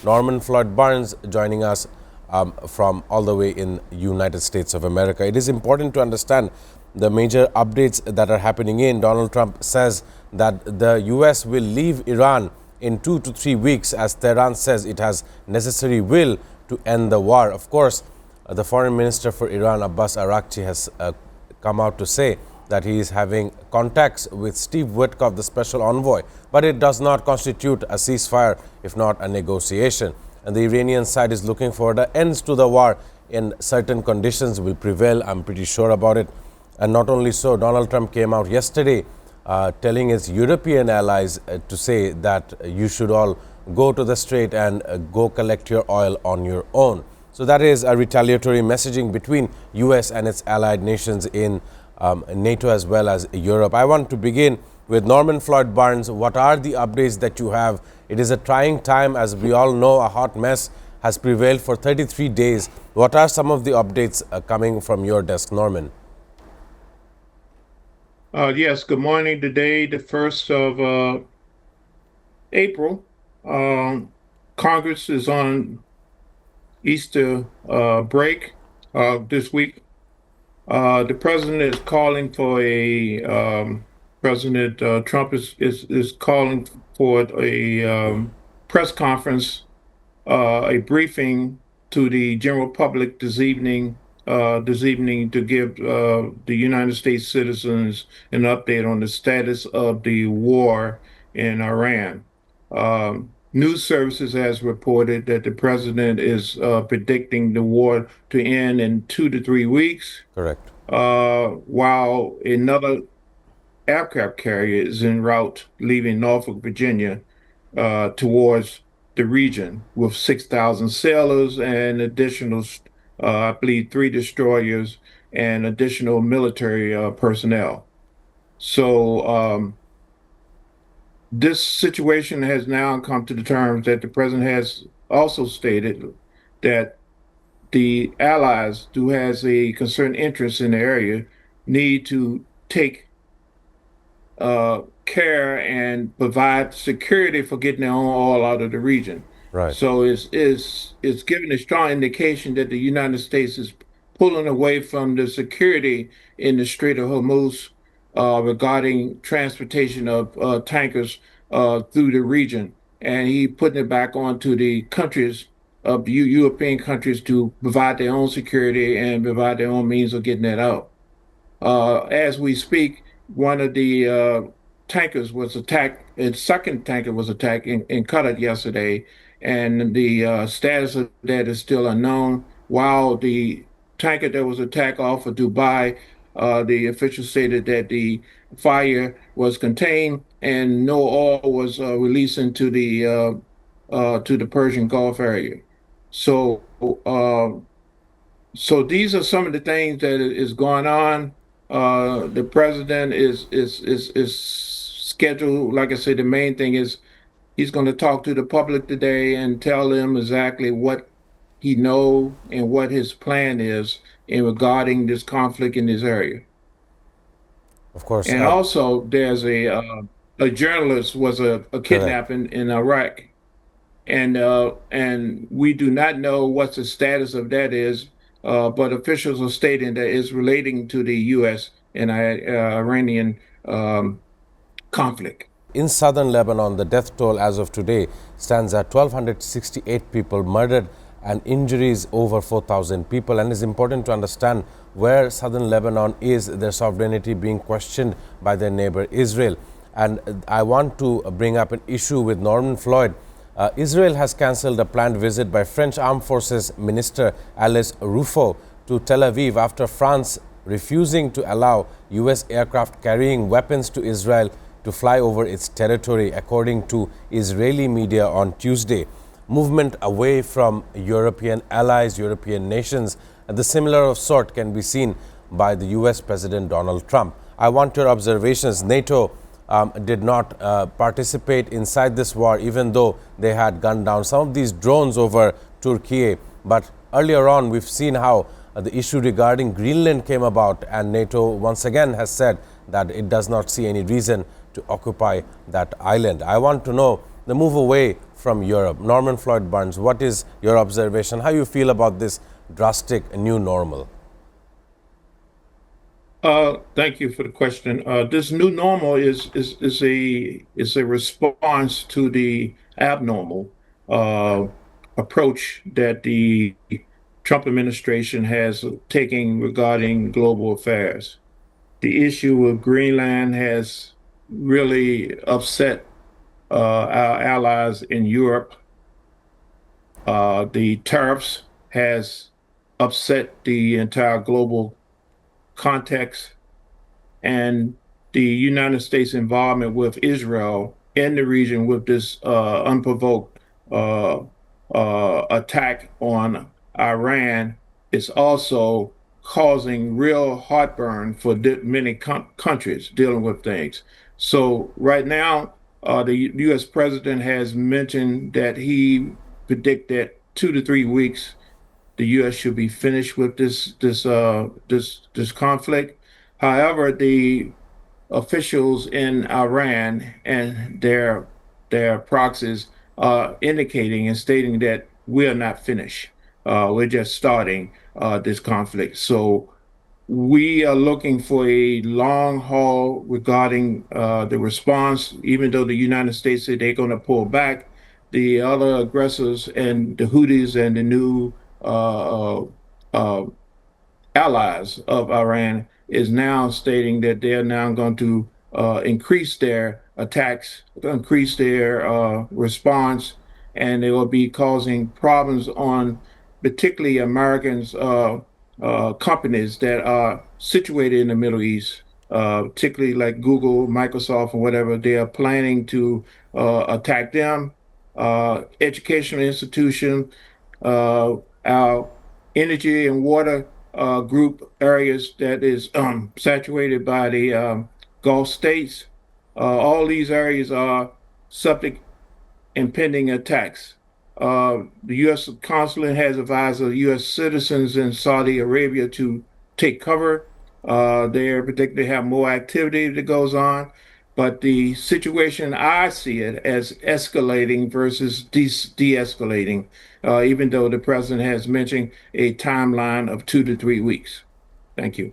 Norman Floyd Barnes joining us from all the way in United States of America. It is important to understand the major updates that are happening in. Donald Trump says that the U.S. will leave Iran in 2 to 3 weeks as Tehran says it has necessary will to end the war. Of course, the foreign minister for Iran, Abbas Araghchi, has come out to say that he is having contacts with Steve Witkoff, the special envoy, but it does not constitute a ceasefire, if not a negotiation. And the Iranian side is looking for the ends to the war in certain conditions will prevail. I'm pretty sure about it. And not only so, Donald Trump came out yesterday telling his European allies to say that you should all go to the Strait and go collect your oil on your own. So that is a retaliatory messaging between U.S. and its allied nations in NATO as well as Europe. I want to begin with Norman Floyd Barnes. What are the updates that you have? It is a trying time. As we all know, a hot mess has prevailed for 33 days. What are some of the updates coming from your desk, Norman? Yes, good morning. Today, the 1st of April. Congress is on Easter break this week. The president is calling for President Trump is calling for a press conference, a briefing to the general public this evening to give the United States citizens an update on the status of the war in Iran. News services has reported that the president is predicting the war to end in 2 to 3 weeks. Correct. While another aircraft carrier is en route leaving Norfolk, Virginia, towards the region with 6,000 sailors and additional, I believe, 3 destroyers and additional military personnel. So this situation has now come to the terms that the president has also stated that the allies who has a concerned interest in the area need to take care and provide security for getting their own oil out of the region. Right. So it's giving a strong indication that the United States is pulling away from the security in the Strait of Hormuz regarding transportation of tankers through the region, and he putting it back onto the countries of European countries to provide their own security and provide their own means of getting that out. As we speak, one of the tankers was attacked. Its second tanker was attacked in Qatar yesterday, and the status of that is still unknown. While the tanker that was attacked off of Dubai, the officials stated that the fire was contained and no oil was released into the Persian Gulf area. So, so these are some of the things that is going on. The president is scheduled. Like I said, the main thing is he's going to talk to the public today and tell them exactly what he knows and what his plan is in regarding this conflict in this area. Of course. And also, there's a journalist was a kidnapping in Iraq, and we do not know what the status of that is, but officials are stating that it's relating to the U.S. and Iranian conflict. In southern Lebanon, the death toll as of today stands at 1,268 people murdered and injuries over 4,000 people. And it's important to understand where southern Lebanon is, their sovereignty being questioned by their neighbor Israel. And I want to bring up an issue with Norman Floyd. Israel has cancelled a planned visit by French Armed Forces Minister Alice Ruffo to Tel Aviv after France refusing to allow U.S. aircraft carrying weapons to Israel to fly over its territory, according to Israeli media on Tuesday. Movement away from European allies, European nations, and the similar of sort can be seen by the U.S. President Donald Trump. I want your observations. NATO did not participate inside this war, even though they had gunned down some of these drones over Turkey. But earlier on, we've seen how the issue regarding Greenland came about, and NATO once again has said that it does not see any reason to occupy that island. I want to know the move away from Europe. Norman Floyd Burns, what is your observation? How you feel about this drastic new normal? Thank you for the question. This new normal is a response to the abnormal uh, approach that the Trump administration has taken regarding global affairs. The issue of Greenland has really upset our allies in Europe. The tariffs has upset the entire global context, and the United States involvement with Israel in the region with this unprovoked uh, attack on Iran is also causing real heartburn for many countries dealing with things. So right now, the U.S. president has mentioned that he predicted 2 to 3 weeks the U.S. should be finished with this conflict. However, the officials in Iran and their proxies are indicating and stating that we are not finished. We're just starting this conflict. So we are looking for a long haul regarding the response, even though the United States said they're going to pull back. The other aggressors and the Houthis and the new uh, allies of Iran is now stating that they're now going to increase their attacks, increase their response, and they will be causing problems on particularly Americans' companies that are situated in the Middle East, particularly like Google, Microsoft, and whatever. They are planning to attack them, educational institutions, our energy and water group areas that is saturated by the Gulf states. All these areas are subject impending attacks. The U.S. consulate has advised the U.S. citizens in Saudi Arabia to take cover. They're predicted to have more activity that goes on. But the situation, I see it as escalating versus de-escalating, even though the president has mentioned a timeline of 2 to 3 weeks. Thank you.